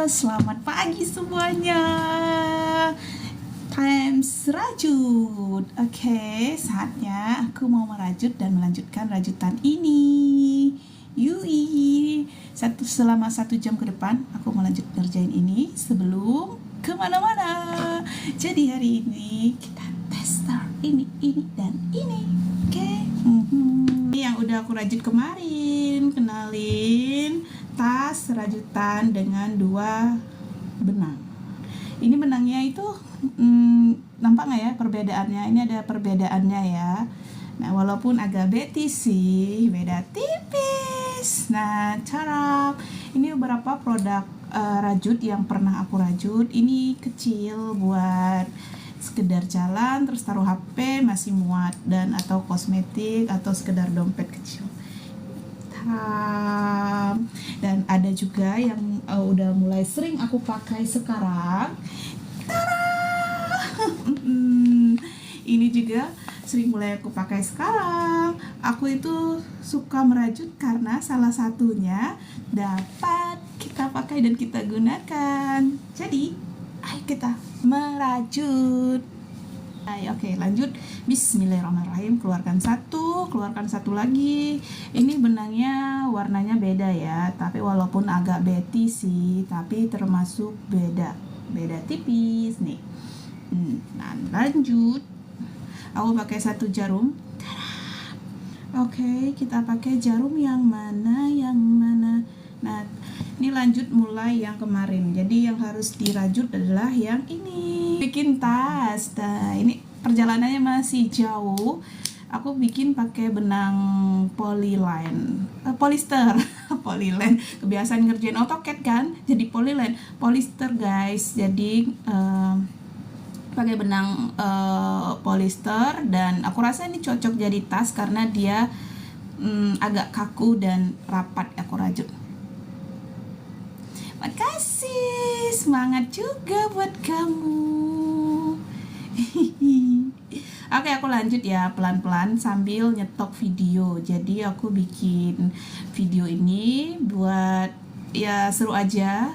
Selamat pagi semuanya. Times rajut. Oke, saatnya aku mau merajut dan melanjutkan rajutan ini. Yui. Selama 1 jam ke depan aku melanjut ngerjain ini sebelum kemana-mana. Jadi hari ini kita tester ini dan ini. Oke. Ini yang udah aku rajut kemarin. Kenalin, tas rajutan dengan 2 benang. Ini benangnya itu nampak nggak ya perbedaannya? Ini ada perbedaannya ya. Nah, walaupun agak betis sih, beda tipis. Nah, cara ini beberapa produk rajut yang pernah aku rajut. Ini kecil buat sekedar jalan, terus taruh HP masih muat, dan atau kosmetik atau sekedar dompet kecil. Dan ada juga yang udah mulai sering aku pakai sekarang. Ini juga sering mulai aku pakai sekarang. Aku itu suka merajut karena salah satunya dapat kita pakai dan kita gunakan. Jadi, ayo kita merajut. Oke, lanjut. Bismillahirrahmanirrahim. Keluarkan satu lagi. Ini benangnya warnanya beda ya, tapi walaupun agak betis sih, tapi termasuk beda tipis nih. Nah, lanjut. Aku pakai 1 jarum. Oke, kita pakai jarum yang mana? Nah, ini lanjut mulai yang kemarin. Jadi yang harus dirajut adalah yang ini. Bikin tas. Nah, ini perjalanannya masih jauh. Aku bikin pakai benang polyester. Polyline. Kebiasaan ngerjain AutoCAD kan? Jadi polyester guys. Jadi pakai benang polyester, dan aku rasa ini cocok jadi tas karena dia agak kaku dan rapat aku rajut. Makasih, semangat juga buat kamu. Oke, aku lanjut ya pelan-pelan sambil nyetok video. Jadi aku bikin video ini buat ya seru aja.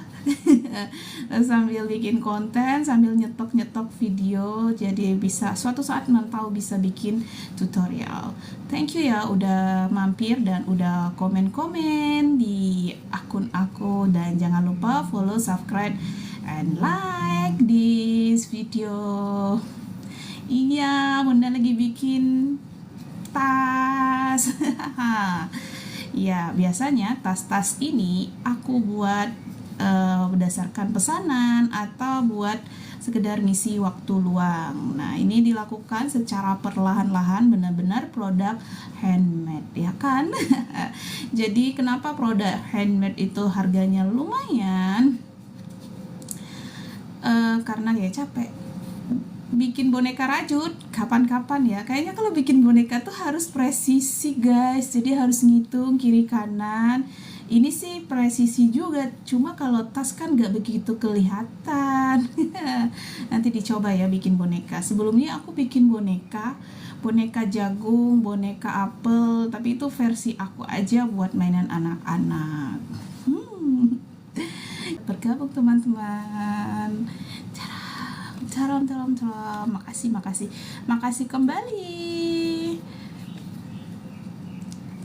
Sambil bikin konten, sambil nyetok video, jadi bisa suatu saat tahu bisa bikin tutorial. Thank you ya udah mampir dan udah komen di akun aku, dan jangan lupa follow, subscribe, and like this video. Iya, Bunda lagi bikin tas. Ya, biasanya tas-tas ini aku buat berdasarkan pesanan atau buat sekedar ngisi waktu luang. Nah, ini dilakukan secara perlahan-lahan, benar-benar produk handmade ya kan. Jadi kenapa produk handmade itu harganya lumayan? Karena ya capek bikin boneka rajut. Kapan-kapan ya, kayaknya kalau bikin boneka tuh harus presisi guys, jadi harus ngitung kiri kanan. Ini sih presisi juga, cuma kalau tas kan gak begitu kelihatan. Nanti dicoba ya bikin boneka. Sebelumnya aku bikin boneka jagung, boneka apel, tapi itu versi aku aja buat mainan anak-anak. Bergabung teman-teman. Salam. Makasih kembali.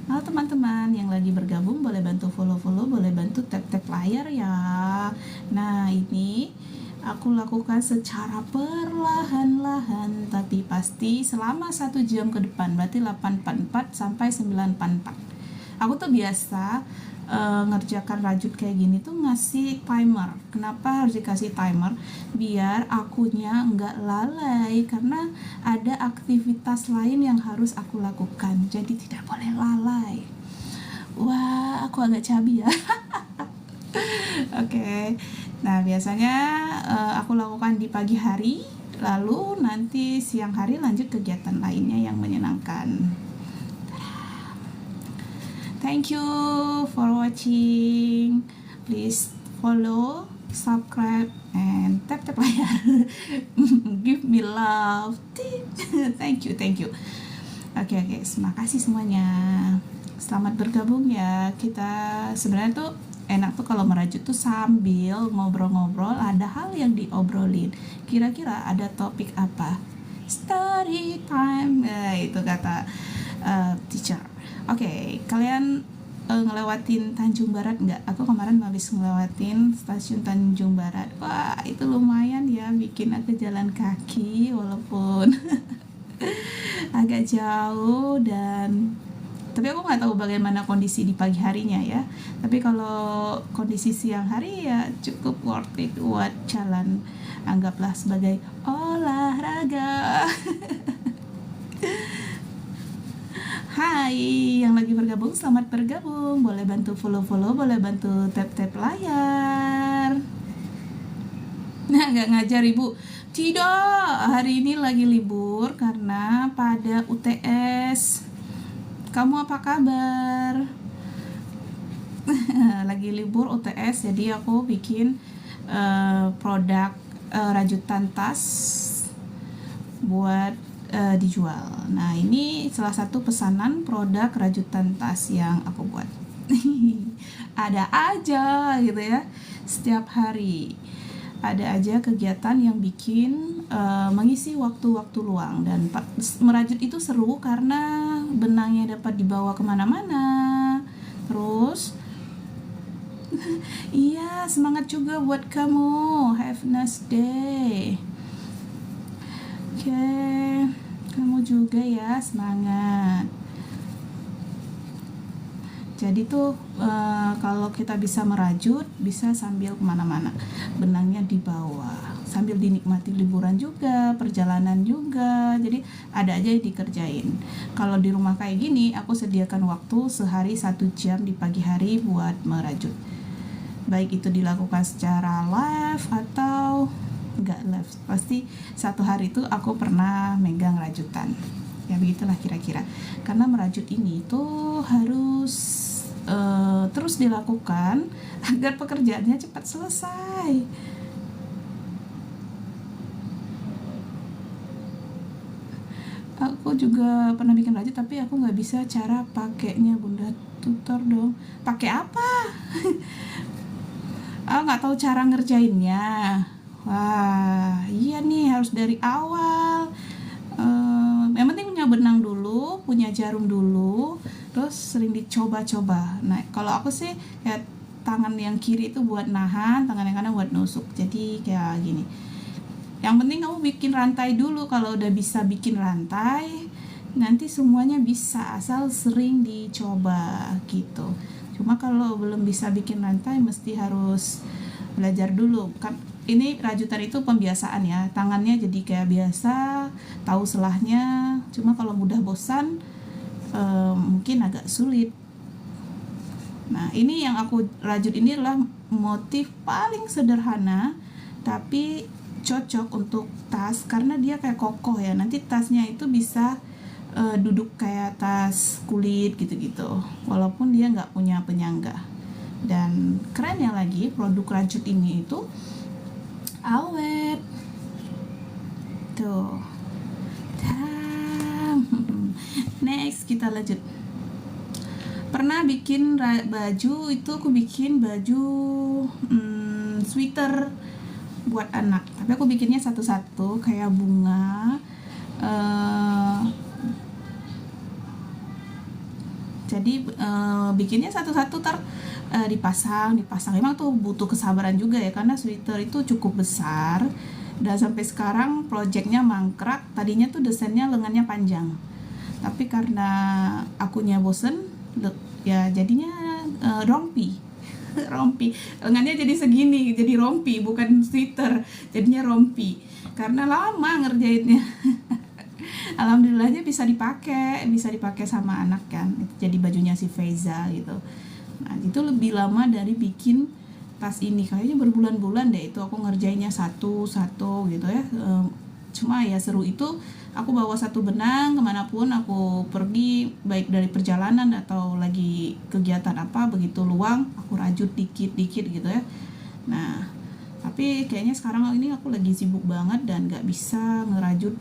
Halo teman-teman yang lagi bergabung, boleh bantu follow, boleh bantu tap layar ya. Nah, ini aku lakukan secara perlahan-lahan, tapi pasti selama 1 jam ke depan, berarti 844 sampai 944. Aku tuh biasa ngerjakan rajut kayak gini tuh ngasih timer. Kenapa harus dikasih timer? Biar akunya nggak lalai, karena ada aktivitas lain yang harus aku lakukan, jadi tidak boleh lalai. Wah, aku agak cabi ya. Oke. Nah, biasanya aku lakukan di pagi hari, lalu nanti siang hari lanjut kegiatan lainnya yang menyenangkan. Thank you for watching. Please follow, subscribe, and tap layar. Give me love. Thank you. Oke, terima kasih semuanya. Selamat bergabung ya. Kita sebenarnya tuh enak tuh kalau merajut tuh sambil ngobrol-ngobrol, ada hal yang diobrolin. Kira-kira ada topik apa? Story time, itu kata teacher. Oke, kalian ngelewatin Tanjung Barat nggak? Aku kemarin habis ngelewatin stasiun Tanjung Barat. Wah, itu lumayan ya bikin aku jalan kaki walaupun agak jauh, dan tapi aku nggak tahu bagaimana kondisi di pagi harinya ya. Tapi kalau kondisi siang hari ya cukup worth it buat jalan, anggaplah sebagai olahraga. Hai yang lagi bergabung, selamat bergabung. Boleh bantu follow-follow, boleh bantu tap-tap layar. Nah, nggak ngajar ibu. Tidak, hari ini lagi libur karena pada UTS. Kamu apa kabar? Lagi libur UTS, jadi aku bikin produk rajutan tas buat dijual. Nah, ini salah satu pesanan produk rajutan tas yang aku buat. Ada aja gitu ya, setiap hari ada aja kegiatan yang bikin mengisi waktu-waktu luang. Dan merajut itu seru karena benangnya dapat dibawa kemana-mana. Terus iya, semangat juga buat kamu. Have a nice day. Oke, kamu juga ya, semangat. Jadi tuh kalau kita bisa merajut, bisa sambil kemana-mana, benangnya dibawa, sambil dinikmati liburan juga, perjalanan juga. Jadi ada aja yang dikerjain. Kalau di rumah kayak gini, aku sediakan waktu sehari 1 jam di pagi hari buat merajut. Baik itu dilakukan secara live atau enggak live, pasti satu hari itu aku pernah megang rajutan. Ya begitulah kira-kira. Karena merajut ini tuh harus terus dilakukan agar pekerjaannya cepat selesai. Aku juga pernah bikin rajut, tapi aku nggak bisa cara pakainya. Bunda tutor dong. Pakai apa? Nggak tahu cara ngerjainnya. Wah, iya nih, harus dari awal. Yang penting punya benang dulu, punya jarum dulu, terus sering dicoba-coba. Nah, kalau aku sih ya, tangan yang kiri itu buat nahan, tangan yang kanan buat nusuk. Jadi kayak gini. Yang penting kamu bikin rantai dulu. Kalau udah bisa bikin rantai, nanti semuanya bisa, asal sering dicoba gitu. Cuma kalau belum bisa bikin rantai, mesti harus belajar dulu kan. Ini rajutan itu pembiasaan ya, tangannya jadi kayak biasa, tahu selahnya. Cuma kalau mudah bosan, mungkin agak sulit. Nah, ini yang aku rajut ini adalah motif paling sederhana, tapi cocok untuk tas karena dia kayak kokoh ya. Nanti tasnya itu bisa duduk kayak tas kulit gitu-gitu, walaupun dia nggak punya penyangga. Dan kerennya lagi, produk rajut ini itu awet tuh. Next kita lanjut. Pernah bikin baju itu, aku bikin baju sweater buat anak, tapi aku bikinnya satu-satu kayak bunga. Jadi bikinnya satu-satu dipasang. Memang tuh butuh kesabaran juga ya, karena sweater itu cukup besar. Dan sampai sekarang projectnya mangkrak. Tadinya tuh desainnya lengannya panjang, tapi karena akunya bosen ya jadinya rompi. Rompi, lengannya jadi segini, jadi rompi, bukan sweater, jadinya rompi karena lama ngerjainnya. Alhamdulillahnya bisa dipakai sama anak kan. Jadi bajunya si Feza gitu. Nah, itu lebih lama dari bikin tas ini, kayaknya berbulan-bulan deh itu aku ngerjainnya satu-satu gitu ya. Cuma ya seru itu, aku bawa satu benang kemanapun aku pergi, baik dari perjalanan atau lagi kegiatan apa, begitu luang aku rajut dikit-dikit gitu ya. Nah, tapi kayaknya sekarang ini aku lagi sibuk banget dan gak bisa ngerajut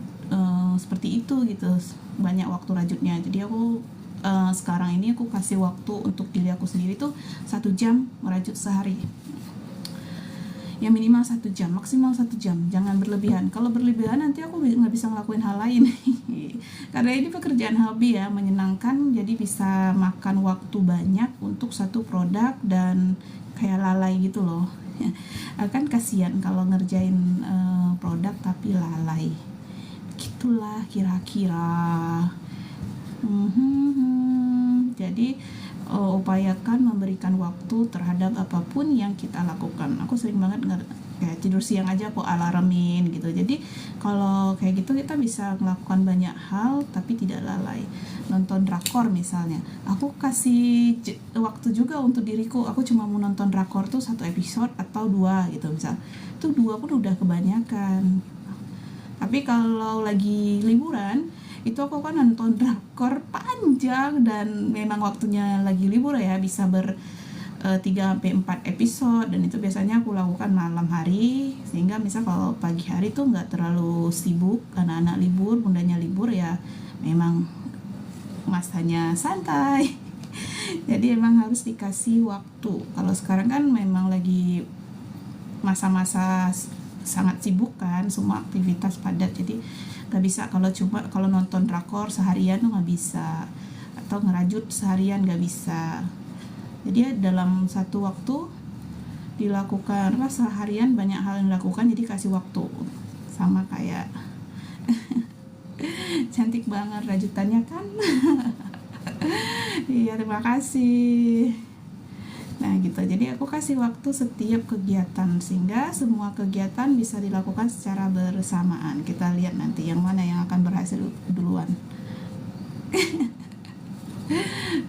seperti itu gitu, banyak waktu rajutnya. Jadi aku sekarang ini aku kasih waktu untuk diri aku sendiri tuh 1 jam merajut sehari. Ya minimal 1 jam, maksimal 1 jam, jangan berlebihan. Kalau berlebihan nanti aku nggak bisa ngelakuin hal lain. Karena ini pekerjaan hobi ya, menyenangkan, jadi bisa makan waktu banyak untuk satu produk dan kayak lalai gitu loh. Kan kasihan kalau ngerjain produk tapi lalai. Gitulah kira-kira. Jadi upayakan memberikan waktu terhadap apapun yang kita lakukan. Aku sering banget kayak tidur siang aja aku alarmin gitu. Jadi kalau kayak gitu kita bisa melakukan banyak hal tapi tidak lalai. Nonton drakor misalnya, aku kasih waktu juga untuk diriku. Aku cuma mau nonton drakor tuh 1 episode atau 2 gitu misal. Itu 2 pun udah kebanyakan. Tapi kalau lagi liburan itu aku kan nonton drakor panjang dan memang waktunya lagi libur ya, bisa 3-4 episode, dan itu biasanya aku lakukan malam hari, sehingga misal kalau pagi hari tuh nggak terlalu sibuk, anak-anak libur, bundanya libur ya, memang masanya santai. Jadi emang harus dikasih waktu. Kalau sekarang kan memang lagi masa-masa sangat sibuk kan, semua aktivitas padat, jadi nggak bisa kalau nonton drakor seharian tuh nggak bisa, atau ngerajut seharian nggak bisa. Jadi dalam satu waktu dilakukan seharian banyak hal yang dilakukan, jadi kasih waktu. Sama kayak cantik banget rajutannya kan. Iya, terima kasih. Nah gitu, jadi aku kasih waktu setiap kegiatan sehingga semua kegiatan bisa dilakukan secara bersamaan. Kita lihat nanti yang mana yang akan berhasil duluan.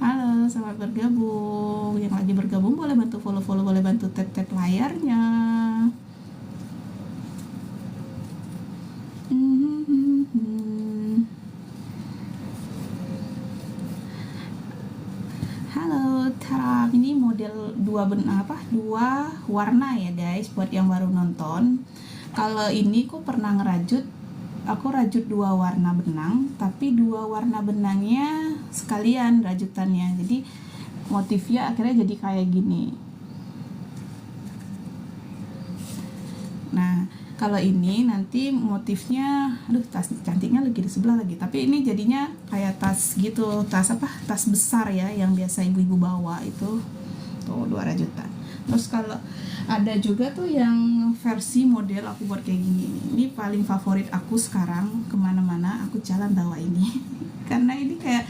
Halo, selamat bergabung. Yang lagi bergabung boleh bantu follow-follow, boleh bantu tap-tap layarnya. Halo, Tara. Ini model dua warna ya guys, buat yang baru nonton. Kalau ini aku pernah aku rajut 2 warna benang, tapi 2 warna benangnya sekalian rajutannya, jadi motifnya akhirnya jadi kayak gini. Nah kalau ini nanti motifnya, tas cantiknya lagi di sebelah lagi, tapi ini jadinya kayak tas gitu, tas besar ya, yang biasa ibu-ibu bawa itu. Tuh 2 rajutan. Terus kalau ada juga tuh yang versi model aku buat kayak gini. Ini paling favorit aku sekarang, kemana-mana aku jalan bawa ini. Karena ini kayak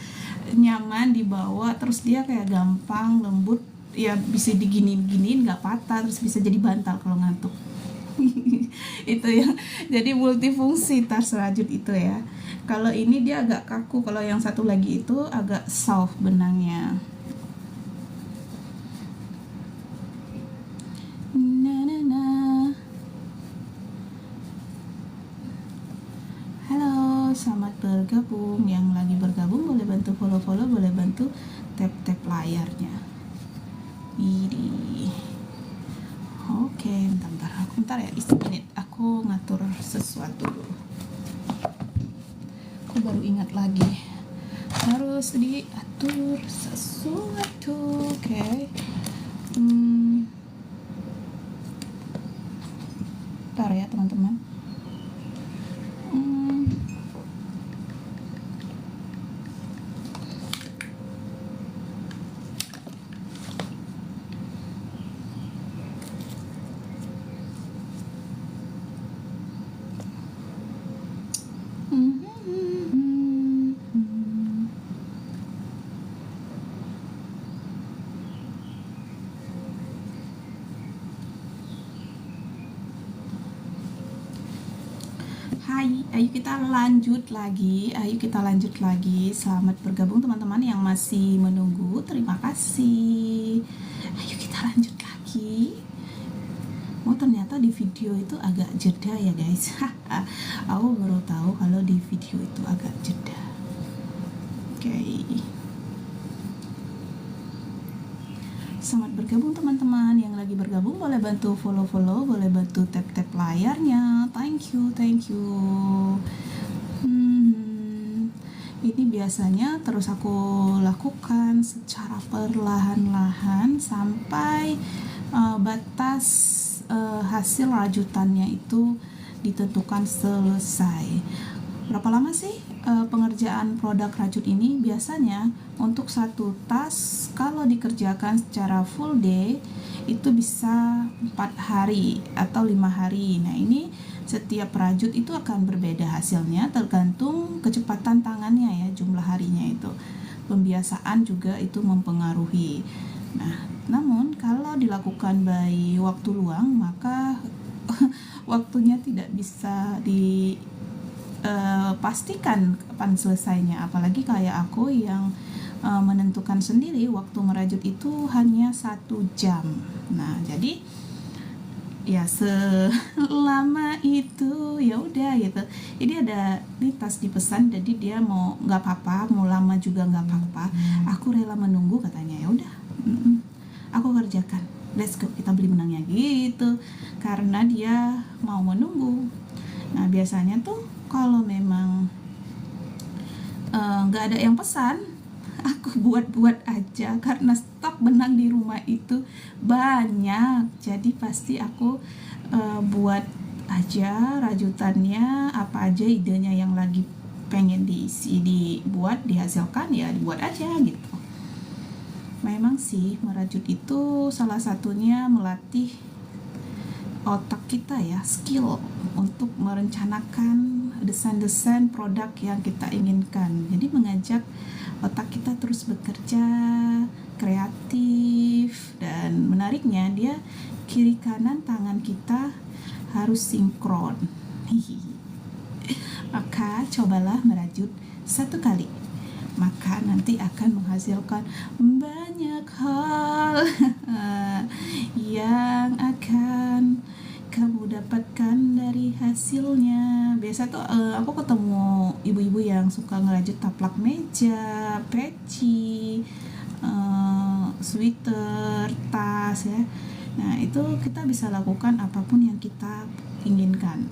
nyaman dibawa, terus dia kayak gampang, lembut, ya bisa diginiin nggak patah, terus bisa jadi bantal kalau ngantuk. Itu ya, jadi multifungsi tas rajut itu ya. Kalau ini dia agak kaku, kalau yang satu lagi itu agak soft benangnya. Halo, selamat bergabung. Yang lagi bergabung boleh bantu follow-follow, boleh bantu tap-tap layarnya. Ini oke, bentar ya, menit aku ngatur sesuatu dulu. Aku baru ingat lagi harus diatur sesuatu. Oke. Bentar ya teman-teman. Hai, ayo kita lanjut lagi. Selamat bergabung teman-teman yang masih menunggu, terima kasih. Ayo kita lanjut lagi. Oh ternyata di video itu agak jeda ya guys. Aku baru tahu kalau di video itu agak jeda. Oke. Selamat bergabung teman-teman. Yang lagi bergabung boleh bantu follow-follow, boleh bantu tap-tap layarnya. Thank you. Ini biasanya terus aku lakukan secara perlahan-lahan sampai batas hasil rajutannya itu ditentukan selesai. Berapa lama sih pengerjaan produk rajut ini? Biasanya untuk satu tas kalau dikerjakan secara full day itu bisa 4 hari atau 5 hari. Nah, ini setiap rajut itu akan berbeda hasilnya tergantung kecepatan tangannya ya, jumlah harinya itu. Pembiasaan juga itu mempengaruhi. Nah, namun kalau dilakukan by waktu luang maka waktunya tidak bisa pastikan kapan selesainya, apalagi kayak aku yang menentukan sendiri waktu merajut itu hanya 1 jam. Nah, jadi ya selama itu ya udah gitu. Jadi ada di tas dipesan, jadi dia mau nggak apa-apa, mau lama juga nggak apa-apa, aku rela menunggu katanya. Ya udah, aku kerjakan, let's go, kita beli menangnya gitu, karena dia mau menunggu. Nah, biasanya tuh kalau memang nggak ada yang pesan, aku buat-buat aja karena stok benang di rumah itu banyak, jadi pasti aku buat aja rajutannya, apa aja idenya yang lagi pengen dibuat, dihasilkan ya dibuat aja gitu. Memang sih merajut itu salah satunya melatih otak kita ya, skill untuk merencanakan desain-desain produk yang kita inginkan. Jadi mengajak otak kita terus bekerja, kreatif, dan menariknya dia kiri kanan tangan kita harus sinkron. Maka cobalah merajut 1 kali, maka nanti akan menghasilkan banyak hal yang akan kamu dapatkan dari hasilnya. Biasa tuh aku ketemu ibu-ibu yang suka ngerajut taplak meja, peci, sweater, tas ya. Nah, itu kita bisa lakukan apapun yang kita inginkan.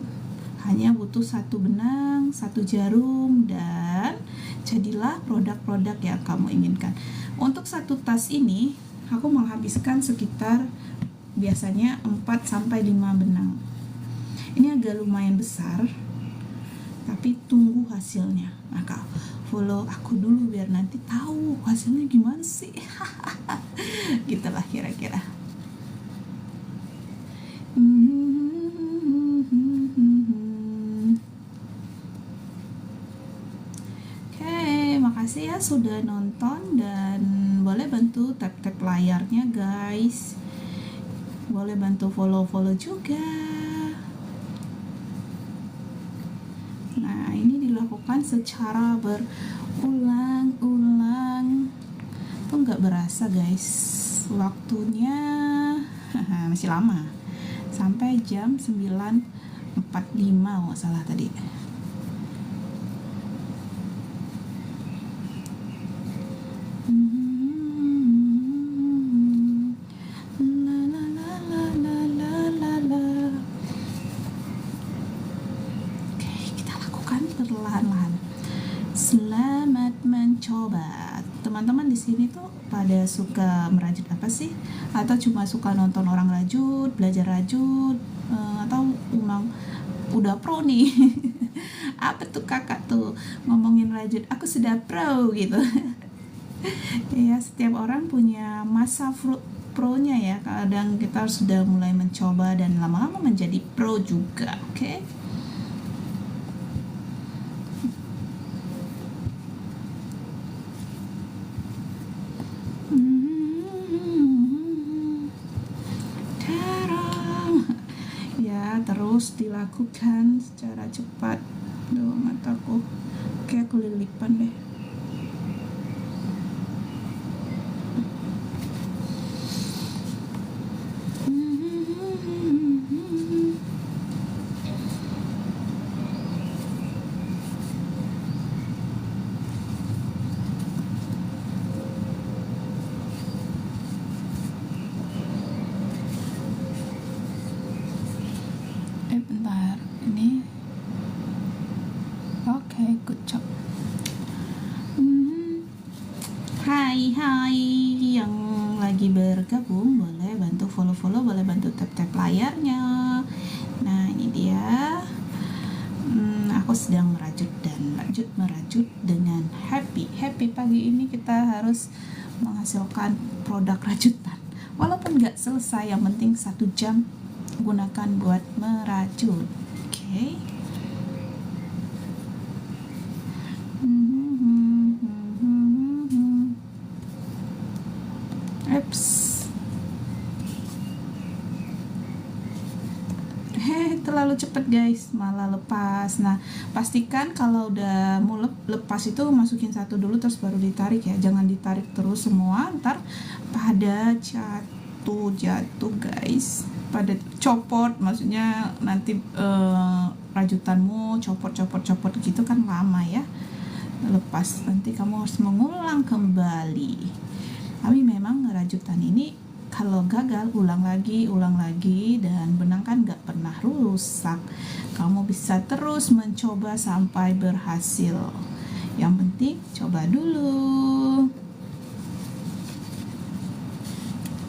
Hanya butuh 1 benang, 1 jarum, dan jadilah produk-produk yang kamu inginkan. Untuk 1 tas ini aku menghabiskan sekitar biasanya 4-5 benang. Ini agak lumayan besar, tapi tunggu hasilnya. Maka follow aku dulu biar nanti tahu hasilnya gimana sih. Gitulah kira-kira. Oke, makasih ya sudah nonton, dan boleh bantu tap-tap layarnya guys. Boleh bantu follow-follow juga. Nah, ini dilakukan secara berulang-ulang. Tuh nggak berasa guys, waktunya masih lama, sampai jam 9.45 nggak salah tadi. Perlahan-lahan. Selamat mencoba. Teman-teman di sini tuh pada suka merajut apa sih? Atau cuma suka nonton orang rajut, belajar rajut, atau memang udah pro nih? Apa tuh kakak tuh ngomongin rajut, aku sudah pro gitu. Ya, setiap orang punya masa pro-nya ya. Kadang kita sudah mulai mencoba dan lama-lama menjadi pro juga, oke? Terus dilakukan secara cepat. Duh, mataku kayak kelilipan deh. Bentar, ini oke, good job. lagi bergabung boleh bantu follow-follow, boleh bantu tap-tap layarnya. Nah ini dia, aku sedang merajut dan lanjut merajut dengan happy pagi ini. Kita harus menghasilkan produk rajutan walaupun nggak selesai, yang penting 1 jam gunakan buat merajut. Oke. Terlalu cepet guys, malah lepas. Nah pastikan kalau udah mau lepas itu masukin satu dulu terus baru ditarik ya, jangan ditarik terus semua, ntar pada jatuh guys, pada copot, maksudnya nanti rajutanmu copot gitu kan lama ya lepas, nanti kamu harus mengulang kembali. Tapi memang rajutan ini kalau gagal ulang lagi, dan benang kan gak pernah rusak. Kamu bisa terus mencoba sampai berhasil. Yang penting coba dulu.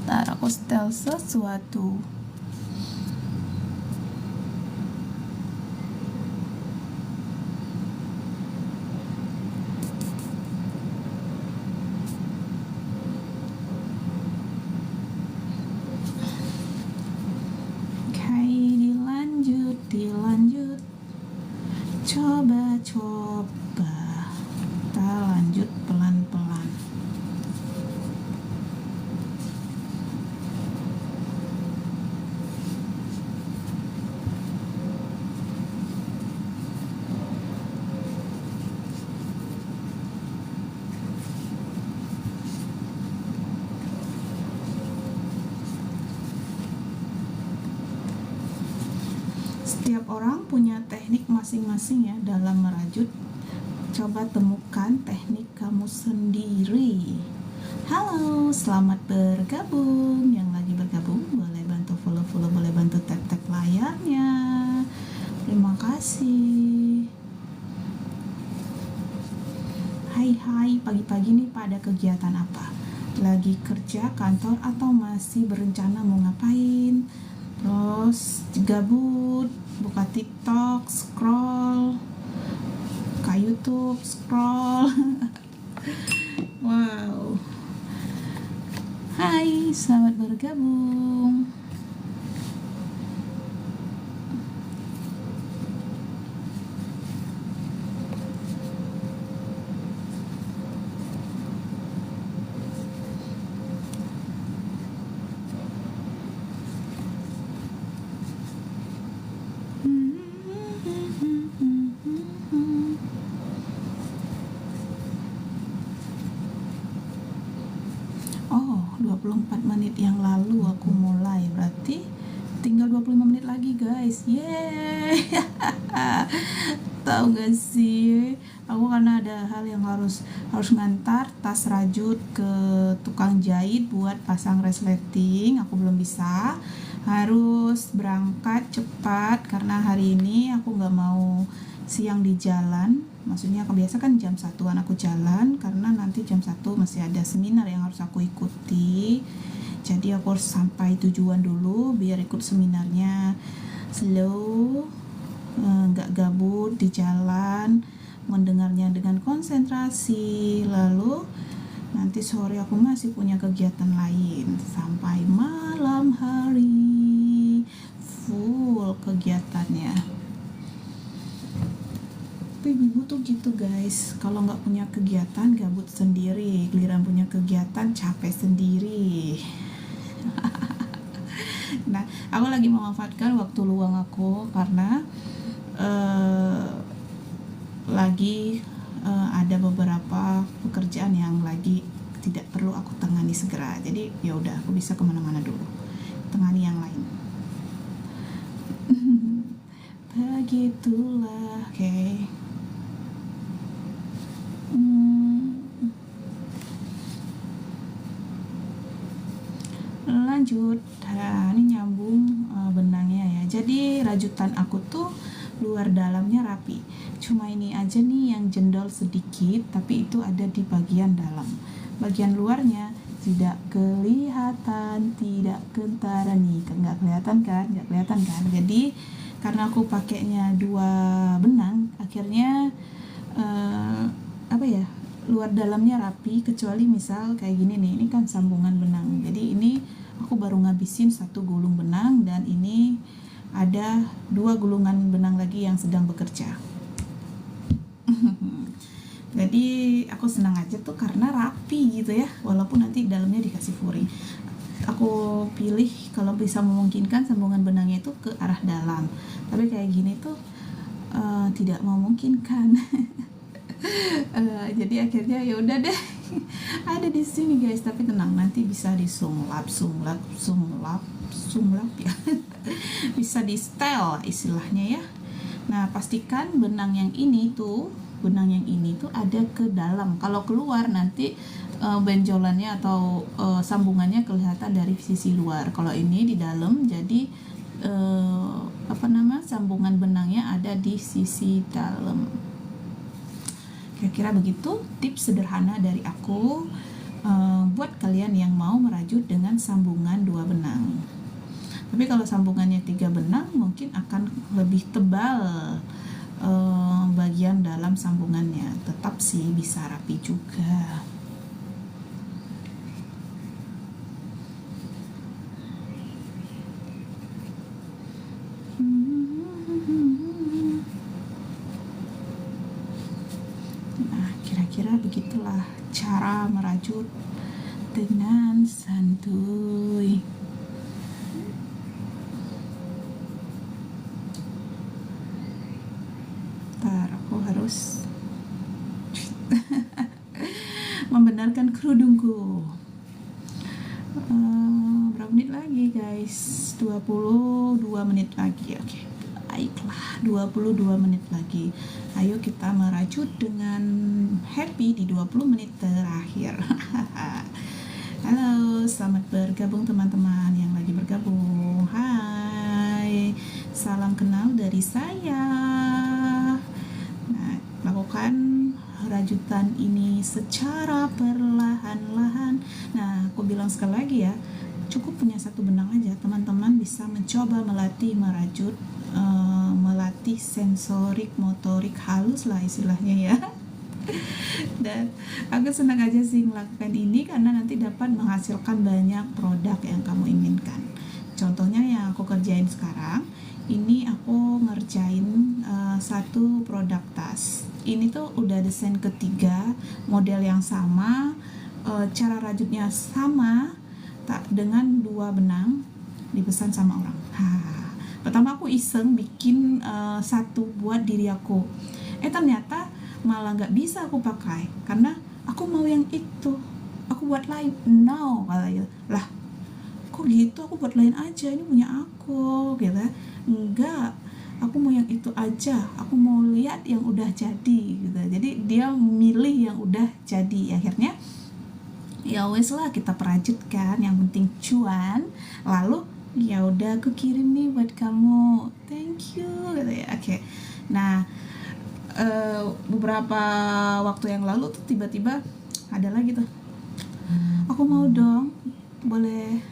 Ntar aku setel sesuatu. Dilanjut, coba kita lanjut pelan-pelan. Setiap orang punya teknik masing-masing ya dalam merajut. Coba temukan teknik kamu sendiri. Halo, selamat bergabung. Yang lagi bergabung boleh bantu follow-follow, boleh bantu tap-tap layarnya. Terima kasih. Hai, pagi-pagi nih pada kegiatan apa? Lagi kerja, kantor, atau masih berencana mau ngapain? Terus gabut, buka TikTok, scroll, buka YouTube, scroll. Wow. Hai, selamat bergabung. Oh, 24 menit yang lalu aku mulai, berarti tinggal 25 menit lagi guys. Yeay. Tahu gak sih, aku karena ada hal yang harus ngantar tas rajut ke tukang jahit buat pasang resleting. Aku belum bisa, harus berangkat cepat karena hari ini aku gak mau siang di jalan. Maksudnya kebiasa kan jam 1-an aku jalan, karena nanti jam 1 masih ada seminar yang harus aku ikuti. Jadi aku harus sampai tujuan dulu biar ikut seminarnya slow, gak gabut di jalan, mendengarnya dengan konsentrasi. Lalu nanti sore aku masih punya kegiatan lain sampai malam hari, full kegiatannya. Tapi ibu tuh gitu guys, kalau nggak punya kegiatan gabut sendiri, giliran punya kegiatan capek sendiri. Nah, aku lagi memanfaatkan waktu luang aku karena lagi ada beberapa pekerjaan yang lagi tidak perlu aku tangani segera. Jadi ya udah, aku bisa kemana-mana dulu, tangani yang lain. Begitulah, oke. Lanjut. Nah, ini nyambung benangnya ya. Jadi rajutan aku tuh luar dalamnya rapi. Cuma ini aja nih yang jendol sedikit, tapi itu ada di bagian dalam. Bagian luarnya tidak kelihatan, tidak kentara nih, nggak kelihatan kan. Jadi karena aku pakainya 2 benang, akhirnya apa ya, luar dalamnya rapi, kecuali misal kayak gini nih, ini kan sambungan benang. Jadi ini aku baru ngabisin 1 gulung benang, dan ini ada 2 gulungan benang lagi yang sedang bekerja. Jadi aku senang aja tuh karena rapi gitu ya, walaupun nanti dalamnya dikasih furing. Aku pilih kalau bisa memungkinkan sambungan benangnya itu ke arah dalam, tapi kayak gini tuh tidak memungkinkan. Jadi akhirnya ya udah deh, ada di sini guys. Tapi tenang, nanti bisa disunglap ya. Bisa di style istilahnya ya. Nah, pastikan benang yang ini tuh ada ke dalam. Kalau keluar nanti benjolannya atau sambungannya kelihatan dari sisi luar. Kalau ini di dalam, jadi sambungan benangnya ada di sisi dalam. Kira-kira begitu tips sederhana dari aku buat kalian yang mau merajut dengan sambungan 2 benang. Tapi kalau sambungannya 3 benang mungkin akan lebih tebal bagian dalam sambungannya. Tetap sih bisa rapi juga. Nah, kira-kira begitulah cara merajut dengan santuy. Ntar aku harus membenarkan kerudungku. Berapa menit lagi guys? 22 menit lagi. Oke. Baiklah, 22 menit lagi. Ayo kita merajut dengan happy di 20 menit terakhir. Halo, selamat bergabung teman-teman yang lagi bergabung. Hai, salam kenal dari saya. Nah, lakukan rajutan ini secara perlahan-lahan. Nah, aku bilang sekali lagi ya, cukup punya 1 benang aja, teman-teman bisa mencoba melatih merajut, melatih sensorik motorik halus lah istilahnya ya. Dan aku senang aja sih melakukan ini karena nanti dapat menghasilkan banyak produk yang kamu inginkan. Contohnya yang aku kerjain sekarang, ini aku ngerjain 1 produk tas. Ini tuh udah desain ketiga, model yang sama, cara rajutnya sama, tak dengan 2 benang, dipesan sama orang. Pertama aku iseng bikin 1 buat diri aku. Ternyata malah nggak bisa aku pakai karena aku mau yang itu. Aku buat lain. No, katanya. Lah, kok gitu? Aku buat lain aja. Ini punya aku, gitu. Enggak. Aku mau yang itu aja. Aku mau lihat yang udah jadi, gitu. Jadi dia milih yang udah jadi. Akhirnya ya wes lah, kita perajut kan, yang penting cuan. Lalu ya udah aku kirim nih buat kamu, thank you gitu ya. Oke. Nah, beberapa waktu yang lalu tuh tiba-tiba ada lagi tuh, aku mau dong, boleh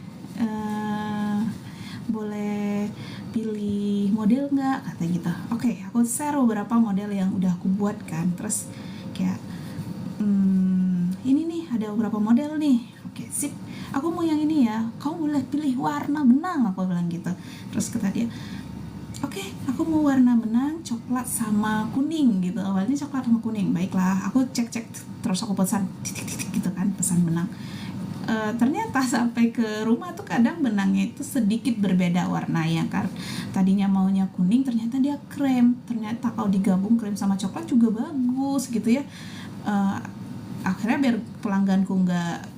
pilih model nggak, kata gitu. Oke, aku share beberapa model yang udah aku buat kan. Terus kayak ini nih ada beberapa model nih. Oke, sip, aku mau yang ini ya, kamu boleh pilih warna benang, aku bilang gitu. Terus kata dia, oke, aku mau warna benang coklat sama kuning gitu. Awalnya coklat sama kuning. Baiklah, aku cek terus aku pesan titik-titik gitu kan, pesan benang. Ternyata sampai ke rumah tuh kadang benangnya itu sedikit berbeda warnanya kan. Tadinya maunya kuning, ternyata dia krem. Ternyata kalau digabung krem sama coklat juga bagus gitu ya. Akhirnya biar pelangganku nggak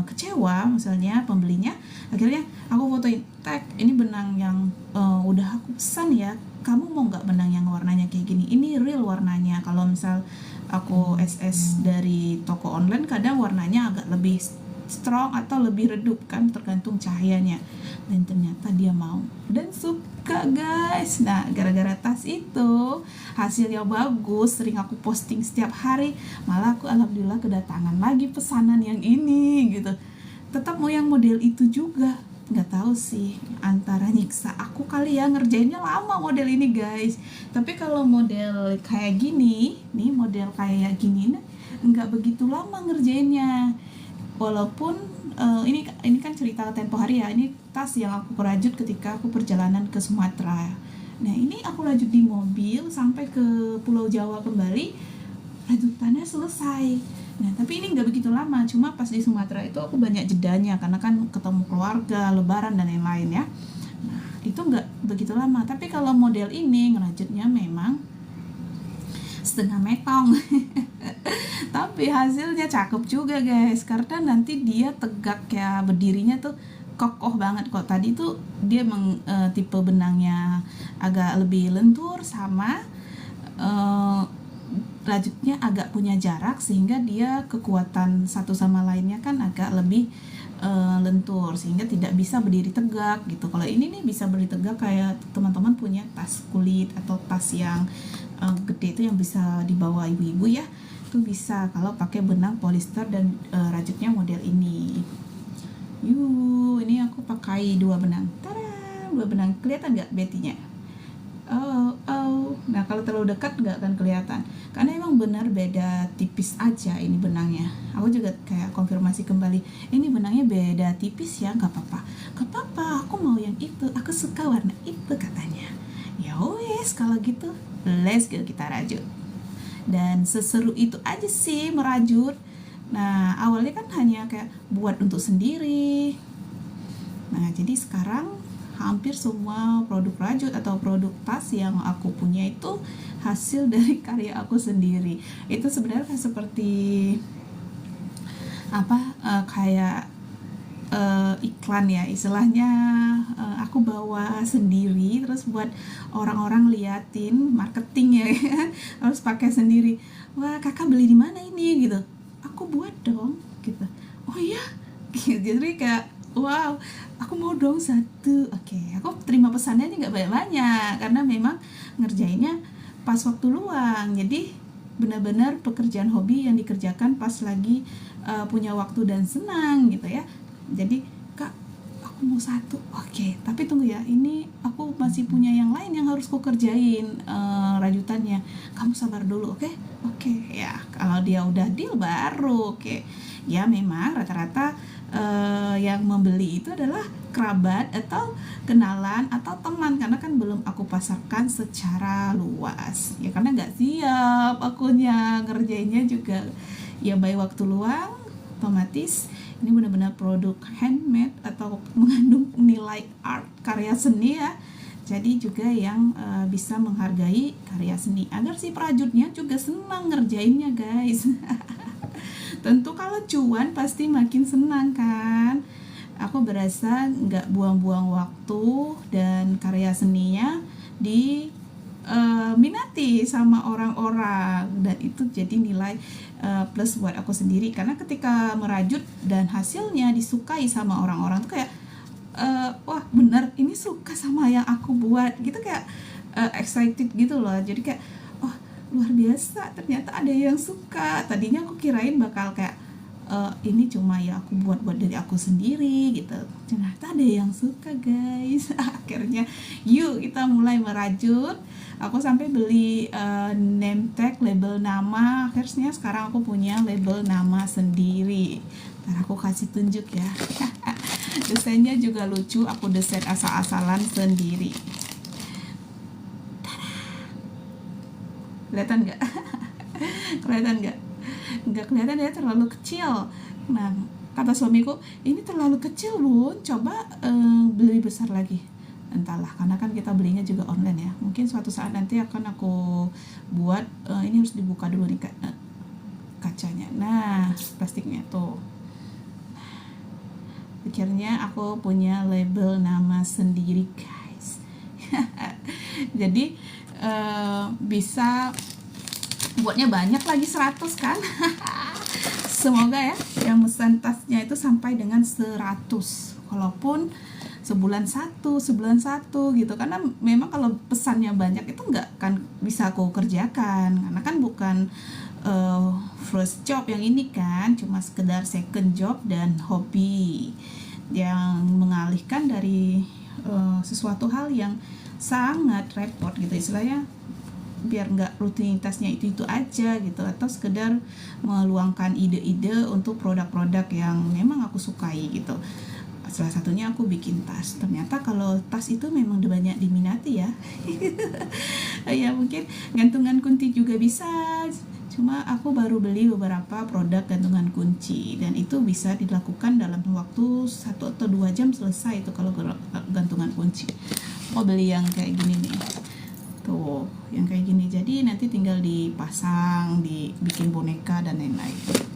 kecewa, misalnya pembelinya, akhirnya aku fotoin, tag ini benang yang udah aku pesan ya, kamu mau nggak benang yang warnanya kayak gini, ini real warnanya. Kalau misal aku SS dari toko online kadang warnanya agak lebih strong atau lebih redup, kan tergantung cahayanya. Dan ternyata dia mau dan suka guys. Nah gara-gara tas itu hasilnya bagus, sering aku posting setiap hari, malah aku alhamdulillah kedatangan lagi pesanan yang ini gitu. Tetap mau yang model itu juga. Nggak tahu sih, antara nyiksa aku kali ya, ngerjainnya lama model ini guys. Tapi kalau model kayak gini nih, model kayak gini nih, nggak begitu lama ngerjainnya. Walaupun ini kan cerita tempo hari ya. Ini tas yang aku rajut ketika aku perjalanan ke Sumatera. Nah ini aku rajut di mobil sampai ke Pulau Jawa kembali, rajutannya selesai. Nah tapi ini nggak begitu lama, cuma pas di Sumatera itu aku banyak jedanya karena kan ketemu keluarga, lebaran dan lain-lain ya. Nah itu nggak begitu lama. Tapi kalau model ini ngerajutnya memang setengah metong tapi hasilnya cakep juga guys, karena nanti dia tegak ya, berdirinya tuh kokoh banget kok. Tadi tuh dia tipe benangnya agak lebih lentur, sama rajutnya agak punya jarak sehingga dia kekuatan satu sama lainnya kan agak lebih lentur sehingga tidak bisa berdiri tegak gitu. Kalau ini nih bisa berdiri tegak kayak teman-teman punya tas kulit atau tas yang gede itu yang bisa dibawa ibu-ibu ya, itu bisa kalau pakai benang polister dan rajutnya model ini. Ini aku pakai 2 benang. Tada, 2 benang. Kelihatan nggak betinya? Nah kalau terlalu dekat nggak akan kelihatan karena emang benar beda tipis aja ini benangnya. Aku juga kayak konfirmasi kembali, ini benangnya beda tipis ya, nggak apa-apa, aku mau yang itu, aku suka warna itu katanya. Ya wes kalau gitu let's go kita rajut. Dan seseru itu aja sih merajut. Nah awalnya kan hanya kayak buat untuk sendiri. Nah jadi sekarang hampir semua produk rajut atau produk tas yang aku punya itu hasil dari karya aku sendiri. Itu sebenarnya seperti kayak iklan ya istilahnya. Aku bawa sendiri terus buat orang-orang liatin, marketing ya harus pakai sendiri. Wah kakak beli di mana ini gitu, aku buat dong gitu. Oh iya gitu. Jadi kayak wow, aku mau dong satu. Oke, aku terima pesannya nggak banyak-banyak karena memang ngerjainnya pas waktu luang. Jadi benar-benar pekerjaan hobi yang dikerjakan pas lagi punya waktu dan senang gitu ya. Jadi kak, aku mau satu. Oke, tapi tunggu ya, ini aku masih punya yang lain yang harus ku kerjain rajutannya. Kamu sabar dulu, oke? Oke, ya kalau dia udah deal baru oke. Ya memang rata-rata yang membeli itu adalah kerabat atau kenalan atau teman, karena kan belum aku pasarkan secara luas ya, karena nggak siap akunya ngerjainnya juga ya by waktu luang. Otomatis ini benar-benar produk handmade atau mengandung nilai art, karya seni ya. Jadi juga yang bisa menghargai karya seni agar si perajutnya juga senang ngerjainnya guys. Tentu kalau cuan pasti makin senang kan. Aku berasa nggak buang-buang waktu dan karya seninya diminati sama orang-orang, dan itu jadi nilai plus buat aku sendiri. Karena ketika merajut dan hasilnya disukai sama orang-orang tuh kayak wah bener ini suka sama yang aku buat gitu, kayak excited gitu loh. Jadi kayak luar biasa, ternyata ada yang suka. Tadinya aku kirain bakal kayak ini cuma ya aku buat dari aku sendiri gitu, ternyata ada yang suka guys. Akhirnya yuk kita mulai merajut. Aku sampai beli name tag, label nama. Akhirnya sekarang aku punya label nama sendiri. Ntar aku kasih tunjuk ya. Desainnya juga lucu, aku desain asal-asalan sendiri. Kelihatan nggak? Kelihatan nggak? Nggak kelihatan ya, terlalu kecil. Nah kata suamiku, ini terlalu kecil bun, coba beli besar lagi. Entahlah, karena kan kita belinya juga online ya. Mungkin suatu saat nanti akan aku buat. Ini harus dibuka dulu nih kacanya. Nah plastiknya tuh. Akhirnya aku punya label nama sendiri guys. Jadi bisa buatnya banyak lagi 100 kan. Semoga ya yang mesan tasnya itu sampai dengan 100, walaupun sebulan satu gitu, karena memang kalau pesannya banyak itu nggak kan bisa aku kerjakan, karena kan bukan first job yang ini kan, cuma sekedar second job dan hobi yang mengalihkan dari sesuatu hal yang sangat repot gitu istilahnya, biar nggak rutinitasnya itu aja gitu, atau sekedar meluangkan ide-ide untuk produk-produk yang memang aku sukai gitu. Salah satunya aku bikin tas. Ternyata kalau tas itu memang banyak diminati ya. Ya mungkin gantungan kunci juga bisa, cuma aku baru beli beberapa produk gantungan kunci dan itu bisa dilakukan dalam waktu 1 atau 2 jam selesai itu kalau gantungan kunci. Mau beli yang kayak gini nih tuh, yang kayak gini, jadi nanti tinggal dipasang, dibikin boneka dan lain-lain.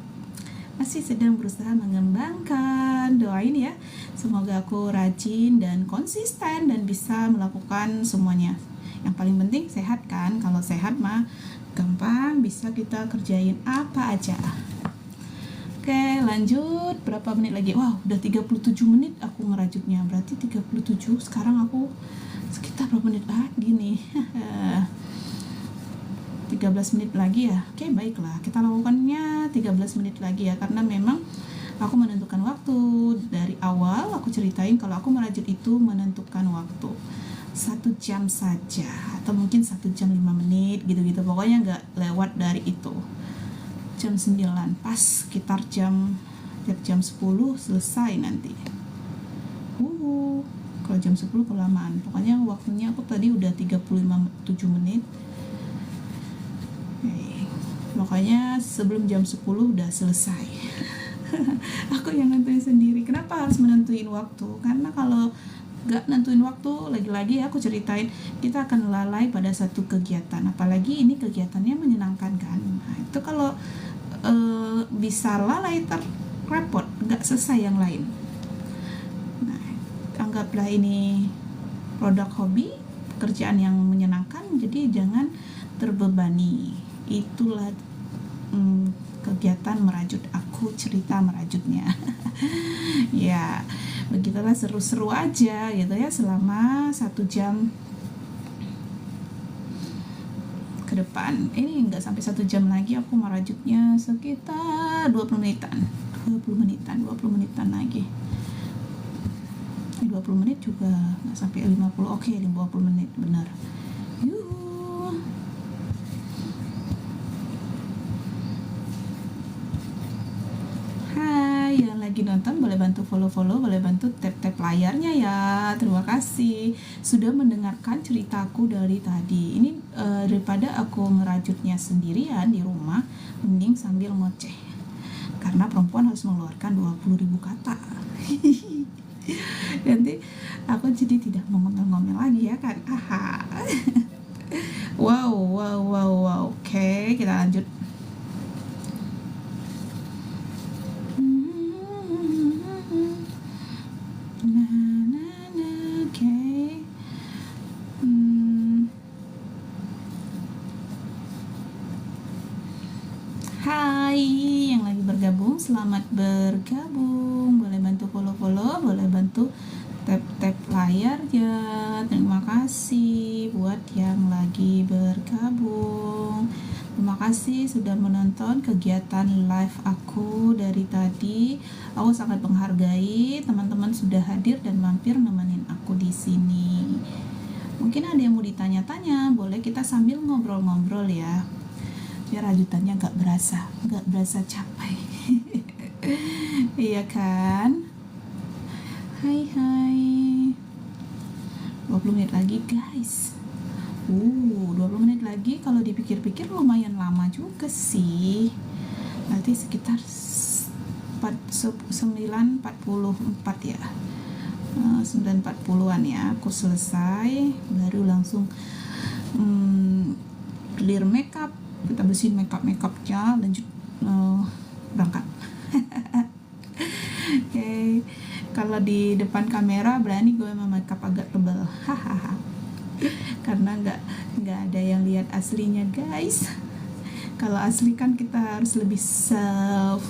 Masih sedang berusaha mengembangkan, doain ya, semoga aku rajin dan konsisten dan bisa melakukan semuanya. Yang paling penting sehat kan, kalau sehat mah gampang bisa kita kerjain apa aja. Oke, lanjut. Berapa menit lagi? Wow, udah 37 menit aku ngerajutnya. Berarti 37, sekarang aku sekitar berapa menit lagi nih? 13 menit lagi ya. Oke, baiklah. Kita lakukannya 13 menit lagi ya, karena memang aku menentukan waktu. Dari awal aku ceritain kalau aku merajut itu menentukan waktu 1 jam saja, atau mungkin 1 jam 5 menit gitu-gitu. Pokoknya nggak lewat dari itu. Jam 9 pas, sekitar jam 10 selesai nanti. Kalau jam 10 kelamaan. Pokoknya waktunya aku tadi udah 37 menit. Pokoknya sebelum jam 10 udah selesai. Aku yang nentuin sendiri. Kenapa harus menentuin waktu? Karena kalau gak nentuin waktu, lagi-lagi aku ceritain, kita akan lalai pada satu kegiatan. Apalagi ini kegiatannya menyenangkan kan. Nah, itu kalau bisa lalai, terrepot, gak selesai yang lain. Nah, anggaplah ini produk hobi, pekerjaan yang menyenangkan, jadi jangan terbebani. Itulah kegiatan merajut aku, cerita merajutnya. Ya, begitulah, seru-seru aja gitu ya selama 1 jam ke depan. Ini nggak sampai 1 jam lagi, aku merajutnya sekitar 20 menitan lagi. 20 menit juga nggak sampai 50. Oke, 50 menit benar. Hai, yang lagi nonton boleh bantu follow, boleh bantu tap layarnya ya. Terima kasih sudah mendengarkan ceritaku dari tadi. Ini daripada aku ngerajutnya sendirian di rumah, mending sambil ngoceh, karena perempuan harus mengeluarkan 20.000 kata. Nanti aku jadi tidak ngomel-ngomel lagi ya kan. Wow. Oke, kita lanjut. Hai yang lagi bergabung, selamat bergabung. Boleh bantu follow, boleh bantu tap layar ya. Terima kasih buat yang lagi bergabung. Terima kasih sudah menonton kegiatan live aku dari tadi. Aku sangat menghargai teman-teman sudah hadir dan mampir nemenin aku di sini. Mungkin ada yang mau ditanya-tanya, boleh kita sambil ngobrol-ngobrol ya, biar rajutannya gak berasa capek. Iya kan? Hai 20 menit lagi guys. 20 menit lagi, kalau dipikir-pikir lumayan lama juga sih. Nanti sekitar 9.44 ya, 9.40an ya aku selesai, baru langsung clear makeup, kita bersihin makeupnya, lanjut berangkat. Oke. Kalau di depan kamera berani gue makeup agak tebal, karena nggak ada yang lihat aslinya guys. Kalau asli kan kita harus lebih self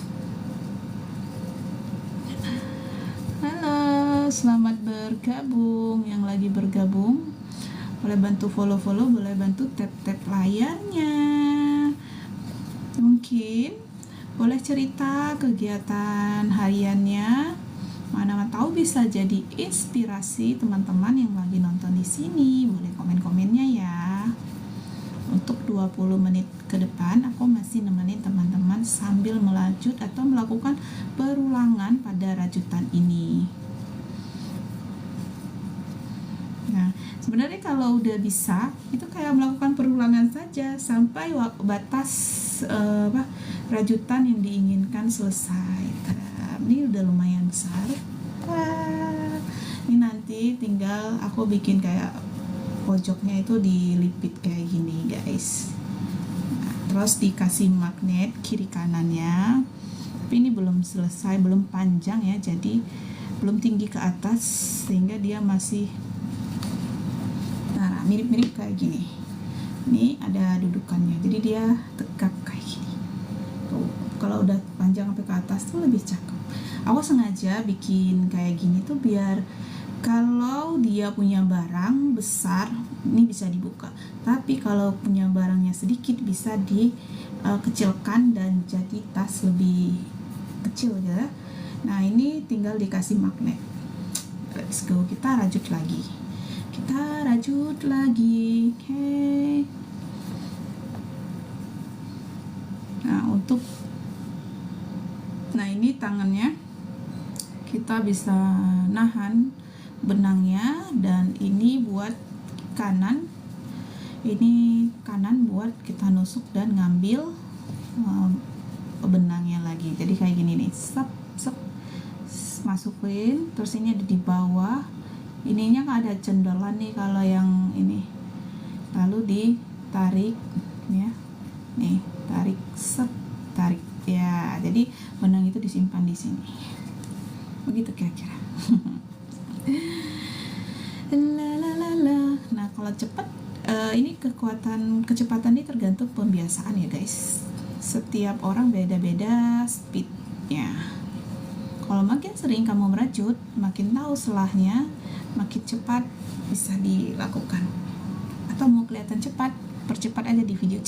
selamat bergabung. Yang lagi bergabung boleh bantu follow-follow, boleh bantu tap-tap layarnya. Mungkin boleh cerita kegiatan hariannya, mana tahu bisa jadi inspirasi teman-teman yang lagi nonton di sini. Boleh komen-komennya ya. Untuk 20 menit ke depan aku masih nemenin teman-teman sambil melanjut atau melakukan perulangan pada rajutan ini. Nah, sebenarnya kalau udah bisa itu kayak melakukan perulangan saja sampai batas rajutan yang diinginkan selesai. Ini udah lumayan besar. Ini nanti tinggal aku bikin kayak pojoknya itu dilipit kayak gini guys. Nah, terus dikasih magnet kiri kanannya. Tapi ini belum selesai, belum panjang ya, jadi belum tinggi ke atas sehingga dia masih mirip-mirip kayak gini. Ini ada dudukannya, jadi dia tegap kayak gini. Tuh, kalau udah panjang sampai ke atas tuh lebih cakep. Aku sengaja bikin kayak gini tuh biar kalau dia punya barang besar ini bisa dibuka, tapi kalau punya barangnya sedikit bisa dikecilkan dan jadi tas lebih kecil ya. Nah, ini tinggal dikasih magnet. Let's go, kita rajut lagi. Oke. Nah, ini tangannya kita bisa nahan benangnya, dan ini buat kanan, ini kanan buat kita nusuk dan ngambil benangnya lagi. Jadi kayak gini nih, masukin, terus ini ada di bawah, ininya ada cendolan nih kalau yang ini, lalu ditarik ya, nih tarik, tarik ya, jadi benang itu disimpan di sini, begitu kira-kira. Nah, kalau cepat ini kecepatan ini tergantung pembiasaan ya guys. Setiap orang beda-beda speednya. Kalau makin sering kamu merajut, makin tahu selahnya, makin cepat bisa dilakukan. Atau mau kelihatan cepat, percepat aja di video.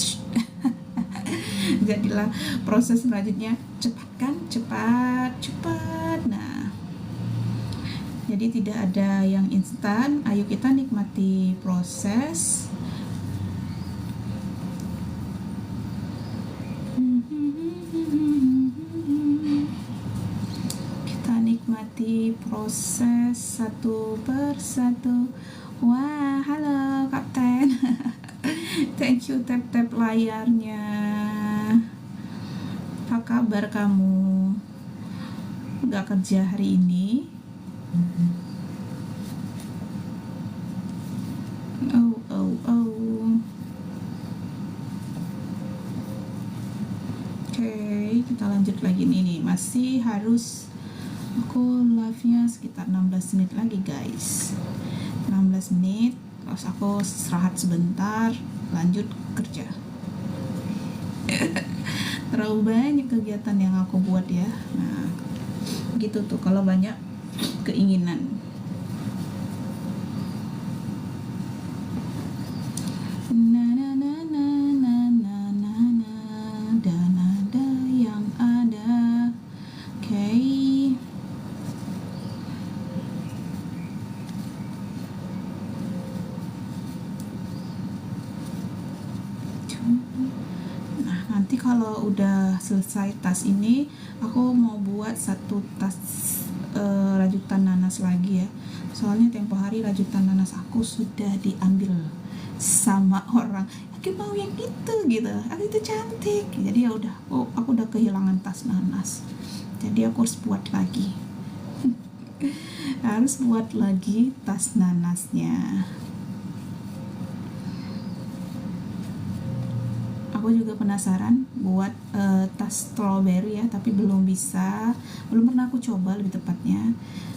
Jadilah proses merajutnya cepat kan, cepat. Nah, jadi tidak ada yang instan. Ayo kita nikmati proses. Kita nikmati proses satu persatu. Wah, halo Kapten. Thank you tap-tap layarnya. Apa kabar kamu? Gak kerja hari ini? Oke, kita lanjut lagi nih. Masih harus, aku live-nya sekitar 16 menit lagi guys. 16 menit, terus aku istirahat sebentar, lanjut kerja. Terlalu banyak kegiatan yang aku buat ya. Nah, gitu tuh kalau banyak keinginan. Dan ada yang ada. Oke. Nah, nanti kalau udah selesai tas ini, aku mau buat satu tas rajutan nanas lagi ya. Soalnya tempo hari rajutan nanas aku sudah diambil sama orang. Aku mau yang itu gitu. Itu cantik. Jadi ya udah, aku udah kehilangan tas nanas. Jadi aku harus buat lagi. Harus buat lagi tas nanasnya. Aku juga penasaran buat tas strawberry ya, tapi belum pernah aku coba, lebih tepatnya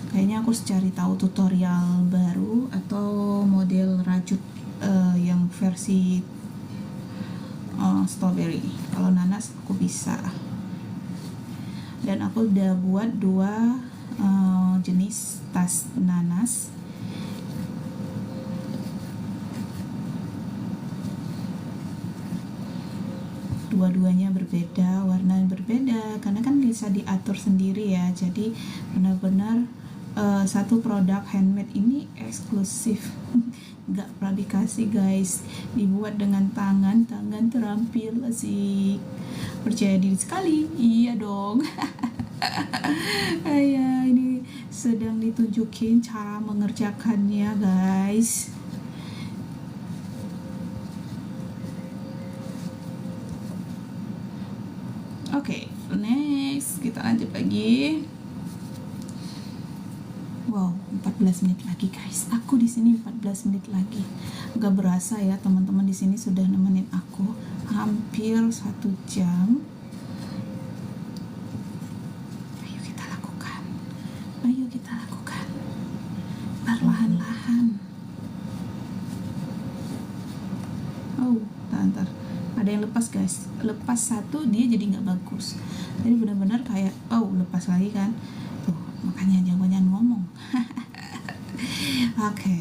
kayaknya aku harus cari tahu tutorial baru atau model rajut yang versi strawberry. Kalau nanas aku bisa, dan aku udah buat 2 jenis tas nanas. Dua-duanya berbeda, warna berbeda, karena kan bisa diatur sendiri ya. Jadi benar-benar satu produk handmade ini eksklusif, nggak pernah dikasih guys, dibuat dengan tangan terampil, asik, percaya diri sekali, iya dong. Ya, ini sedang ditunjukin cara mengerjakannya guys. Oke, next kita lanjut lagi. Wow, 14 menit lagi guys. Aku di sini 14 menit lagi. Gak berasa ya, teman-teman di sini sudah nemenin aku hampir 1 jam. Ayo kita lakukan. Ayo kita lakukan. Perlahan-lahan. Oh, ntar. Ada yang lepas guys. Lepas satu dia jadi nggak bagus. Jadi benar-benar kayak lepas lagi kan. Tuh, makanya jangan ngomong. Oke.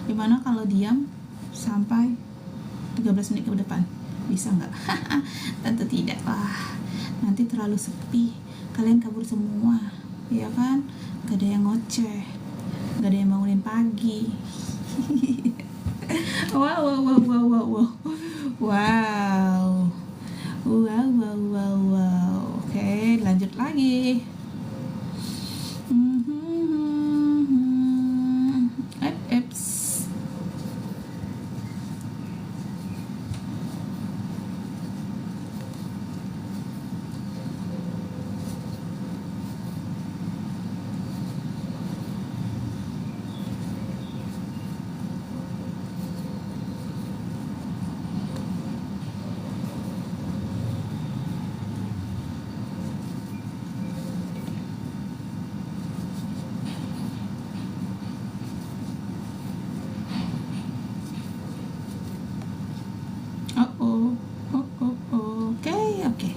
Gimana kalau diam sampai 13 menit ke depan? Bisa nggak? Tentu tidak lah. Nanti terlalu sepi. Kalian kabur semua, ya kan? Gak ada yang ngoceh, gak ada yang bangunin pagi. Wow. Oke, lanjut lagi. Eps. Oke.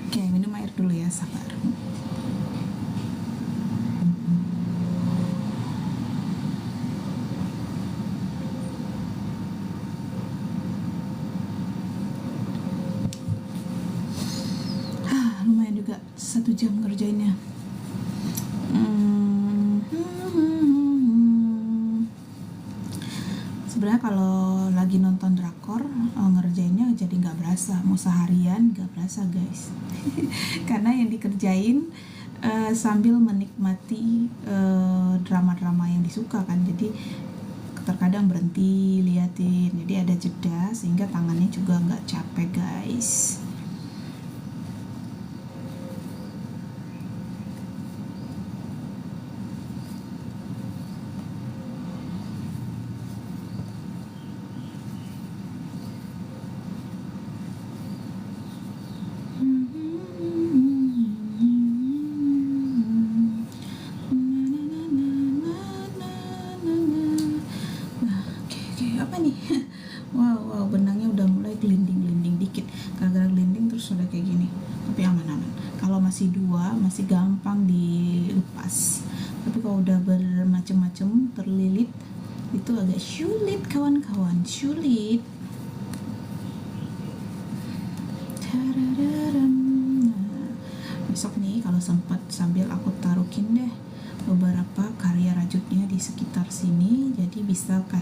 Oke, minum air dulu ya, sabar. Lumayan juga 1 jam ngerjainnya. Sebenarnya kalau lagi nonton drakor ngerjainnya jadi nggak berasa, mau seharian nggak berasa guys. Karena yang dikerjain sambil menikmati drama-drama yang disuka kan, jadi terkadang berhenti liatin, jadi ada jeda sehingga tangannya juga nggak capek guys. Wow, benangnya udah mulai gelinding dikit. Gara-gara gelinding terus udah kayak gini. Tapi aman-aman. Kalau masih 2 masih gampang dilepas. Tapi kalau udah bermacam-macam terlilit itu agak sulit kawan-kawan, sulit. Besok nih kalau sempat sambil aku taruhin deh beberapa karya rajutnya di sekitar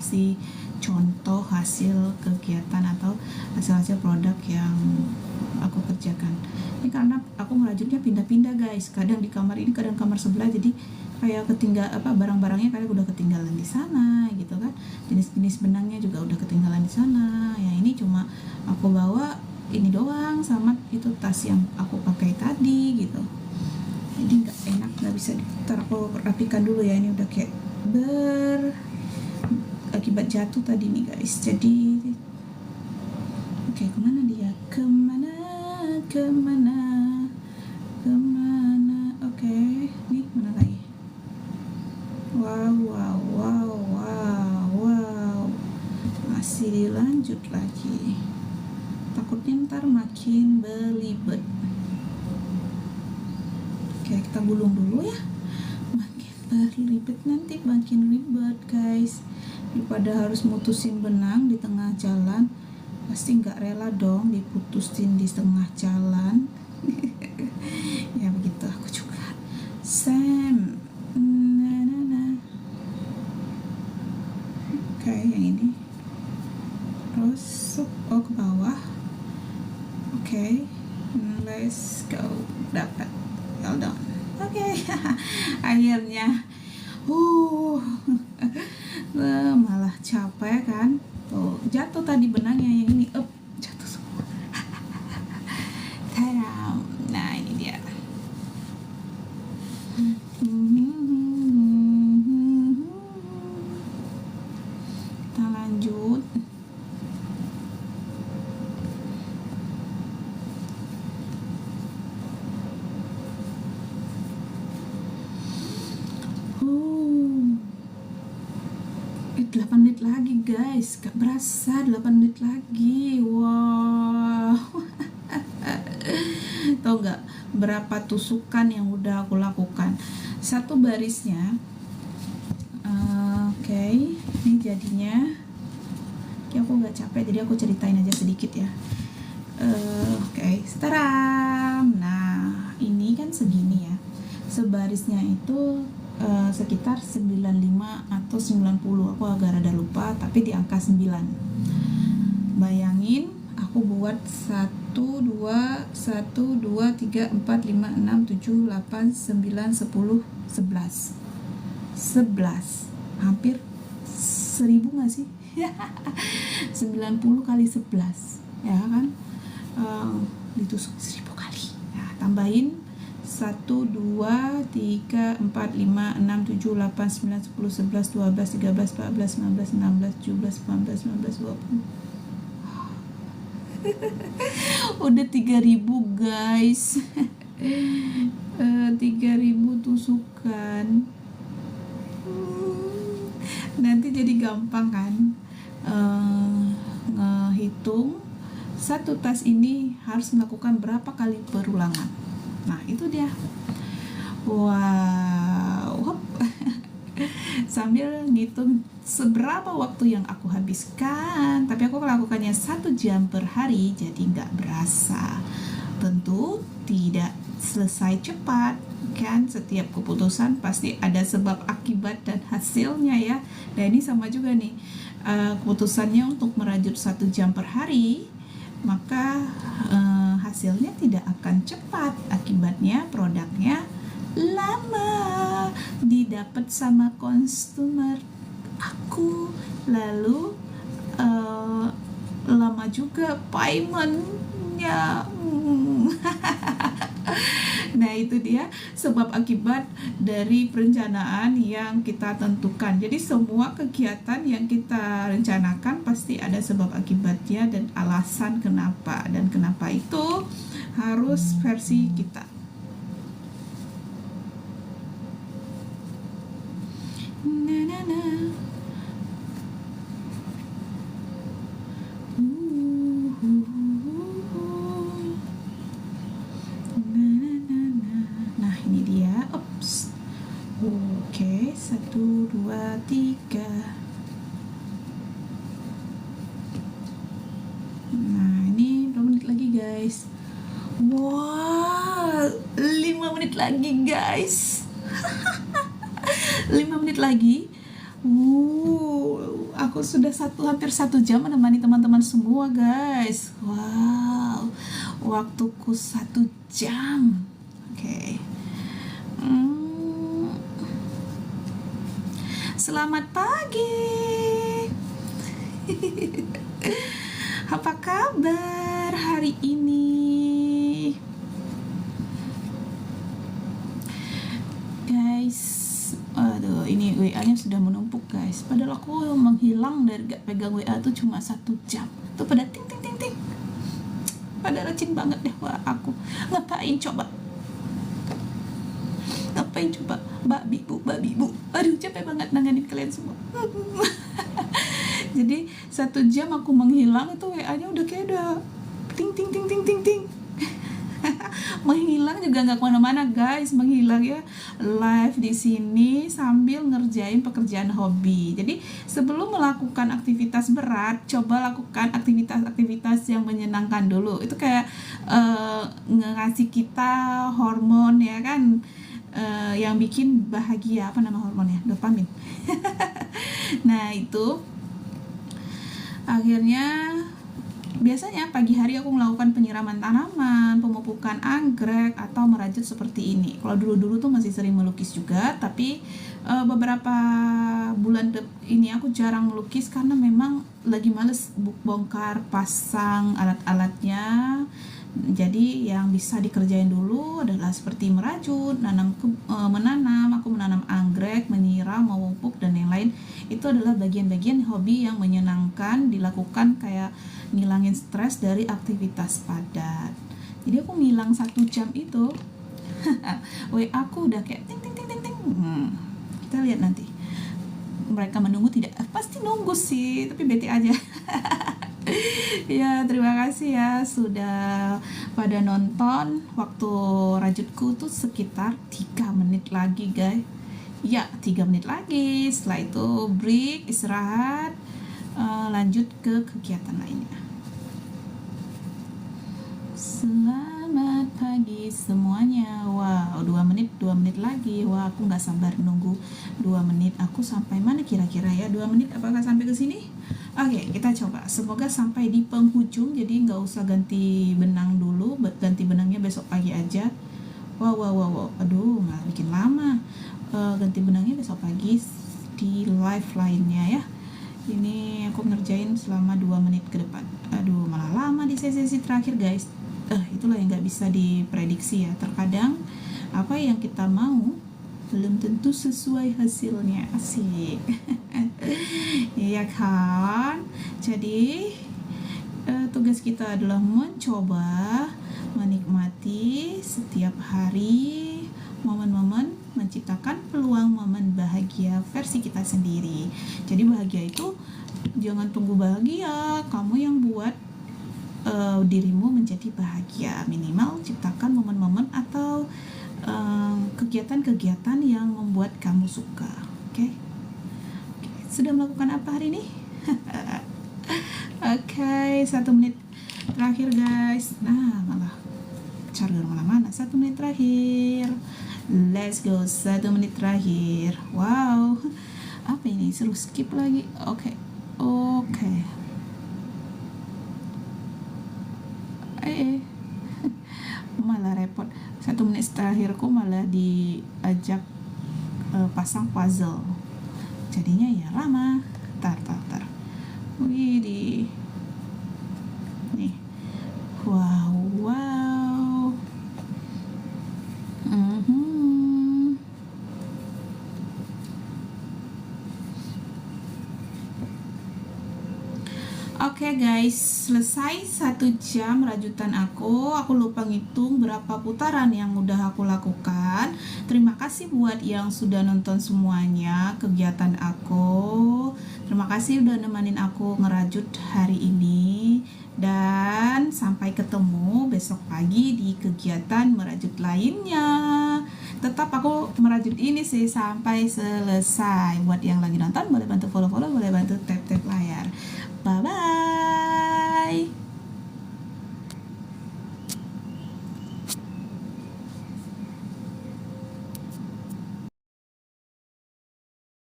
kasih contoh hasil kegiatan atau hasil-hasil produk yang aku kerjakan. Ini karena aku ngerajutnya pindah-pindah guys, kadang di kamar ini, kadang kamar sebelah, jadi kayak ketinggal barang-barangnya kayak udah ketinggalan di sana gitu kan, jenis-jenis benangnya juga udah ketinggalan di sana. Ya ini cuma aku bawa ini doang sama itu tas yang aku pakai tadi gitu, jadi nggak enak, nggak bisa. Ntar aku rapikan dulu ya, ini udah kayak akibat jatuh tadi nih guys. Jadi oke, kemana dia, kemana oke, nih mana lagi. Wow, masih dilanjut lagi, takutnya ntar makin belibet. Oke, kita gulung dulu ya, makin berlibet nanti makin ribet guys. Daripada harus mutusin benang di tengah jalan, pasti nggak rela dong diputusin di tengah jalan. Ya begitu aku juga. Sam, oke, yang ini terus ke bawah. Oke, let's go. Dapat, well done. Oke. Akhirnya malah capek kan. Tuh, jatuh tadi benangnya yang ini, jatuh semua. Tadam. Nah, ini dia. Kita lanjut. Wait, 8 menit lagi guys, gak berasa 8 menit lagi. Wow. Tau gak berapa tusukan yang udah aku lakukan satu barisnya. Oke, ini jadinya. Oke, aku gak capek, jadi aku ceritain aja sedikit ya. Oke, staram. Nah, ini kan segini ya, sebarisnya itu sekitar 95 atau 90, aku agak rada lupa, tapi di angka 9. Bayangin aku buat 1, 2, 1, 2, 3, 4, 5, 6, 7, 8, 9, 10, 11. Hampir 1000 gak sih? 90 kali 11 ya kan, ditusuk 1000 kali ya. Tambahin 1, 2, 3, 4, 5, 6, 7, 8, 9, 10, 11, 12, 13, 14, 15, 16, 17, 18, 19, 20. Udah 3000 guys. 3000 tusukan. Nanti jadi gampang kan ngehitung satu tas ini harus melakukan berapa kali perulangan. Nah, itu dia. Wow. Sambil ngitung seberapa waktu yang aku habiskan. Tapi aku melakukannya 1 jam per hari, jadi nggak berasa. Tentu tidak selesai cepat kan, setiap keputusan pasti ada sebab akibat dan hasilnya ya. Dan ini sama juga nih, keputusannya untuk merajut 1 jam per hari, maka hasilnya tidak akan cepat, akibatnya produknya lama didapat sama konsumer aku, lalu lama juga paymentnya. Nah, itu dia sebab akibat dari perencanaan yang kita tentukan. Jadi semua kegiatan yang kita rencanakan pasti ada sebab akibatnya dan alasan kenapa, dan kenapa itu harus versi kita. Nah, ini dia. Oke, 1, 2, 3. Nah, ini berapa menit lagi guys? Wow, 5 menit lagi guys. 5 menit lagi. Aku Aku sudah hampir 1 jam menemani teman-teman semua, guys. Wow, waktuku 1 jam. Oke. Selamat pagi. Apa kabar hari ini, guys? Aduh, ini WA-nya sudah menumpuk, guys. Padahal aku menghilang dari gak pegang WA tuh cuma 1 jam. Tuh pada ting ting ting ting. Pada rajin banget deh WA aku. Ngapain coba? Babi bu. Aduh, capek banget nanganin kalian semua. Jadi 1 jam aku menghilang, itu WA-nya udah kayak udah ting ting ting ting ting ting. Menghilang juga nggak kemana-mana, guys. Menghilang ya live di sini sambil ngerjain pekerjaan hobi. Jadi sebelum melakukan aktivitas berat, coba lakukan aktivitas-aktivitas yang menyenangkan dulu. Itu kayak ngasih kita hormon, ya kan, yang bikin bahagia. Apa nama hormonnya? Dopamin. Nah, itu akhirnya biasanya pagi hari aku melakukan penyiraman tanaman, pemupukan anggrek, atau merajut seperti ini. Kalau dulu-dulu tuh masih sering melukis juga, tapi beberapa bulan ini aku jarang melukis karena memang lagi males bongkar pasang alat-alatnya. Jadi yang bisa dikerjain dulu adalah seperti merajut, menanam, aku menanam anggrek, menyiram, memupuk, dan yang lain. Itu adalah bagian-bagian hobi yang menyenangkan dilakukan, kayak ngilangin stres dari aktivitas padat. Jadi aku ngilang 1 jam itu. WA aku udah kayak ting ting ting ting ting. Kita lihat nanti. Mereka menunggu tidak? Pasti nunggu sih, tapi bete aja. Ya, terima kasih ya sudah pada nonton. Waktu rajutku tuh sekitar 3 menit lagi, guys. Ya, 3 menit lagi. Setelah itu break, istirahat, lanjut ke kegiatan lainnya. Selamat pagi semuanya. Wow, 2 menit lagi. Wah, aku nggak sabar nunggu 2 menit. Aku sampai mana kira-kira ya? 2 menit apakah sampai ke sini? Oke, kita coba. Semoga sampai di penghujung. Jadi nggak usah ganti benang dulu. Ganti benangnya besok pagi aja. Wow. Aduh, malah bikin lama. Ganti benangnya besok pagi di live lainnya ya. Ini aku ngerjain selama 2 menit ke depan. Aduh, malah lama di sesi terakhir, guys. Itulah yang nggak bisa diprediksi ya. Terkadang apa yang kita mau belum tentu sesuai hasilnya. Asik. Iya kan? Jadi tugas kita adalah mencoba menikmati setiap hari momen-momen, menciptakan peluang momen bahagia versi kita sendiri. Jadi bahagia itu jangan tunggu bahagia, kamu yang buat dirimu menjadi bahagia. Minimal ciptakan momen-momen atau kegiatan-kegiatan yang membuat kamu suka. Oke? Sudah melakukan apa hari ini? Oke, 1 menit terakhir, guys. Nah, malah cari mana-mana. 1 menit terakhir. Let's go, 1 menit terakhir. Wow, apa ini? Suruh skip lagi. Oke. Malah repot. 1 menit terakhirku malah diajak pasang puzzle. Jadinya ya lama. Tar. Widih. Nih. Wow. Oke, guys, selesai 1 jam rajutan aku lupa ngitung berapa putaran yang udah aku lakukan. Terima kasih buat yang sudah nonton semuanya kegiatan aku. Terima kasih udah nemenin aku ngerajut hari ini. Dan sampai ketemu besok pagi di kegiatan merajut lainnya. Tetap aku merajut ini sih sampai selesai. Buat yang lagi nonton boleh bantu follow, boleh bantu tap layar. Bye bye.